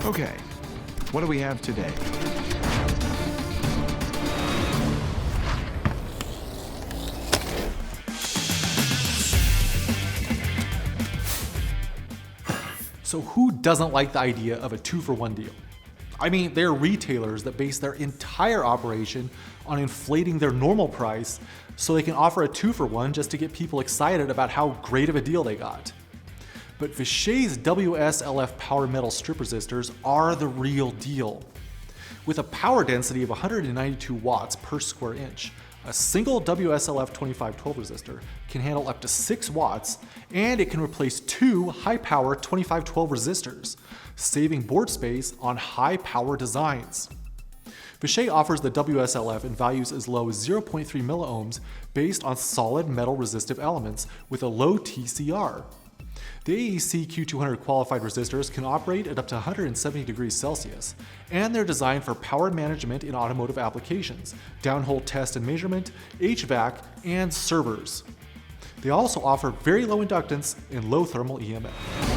Okay, what do we have today? So who doesn't like the idea of a 2-for-1 deal? I mean, there are retailers that base their entire operation on inflating their normal price so they can offer a 2-for-1 just to get people excited about how great of a deal they got. But Vishay's WSLF power metal strip resistors are the real deal. With a power density of 192 watts per square inch, a single WSLF 2512 resistor can handle up to 6 watts, and it can replace 2 high-power 2512 resistors, saving board space on high-power designs. Vishay offers the WSLF in values as low as 0.3 milliohms based on solid metal resistive elements with a low TCR. The AEC Q200 qualified resistors can operate at up to 170 degrees Celsius, and they're designed for power management in automotive applications, downhole test and measurement, HVAC, and servers. They also offer very low inductance and low thermal EMF.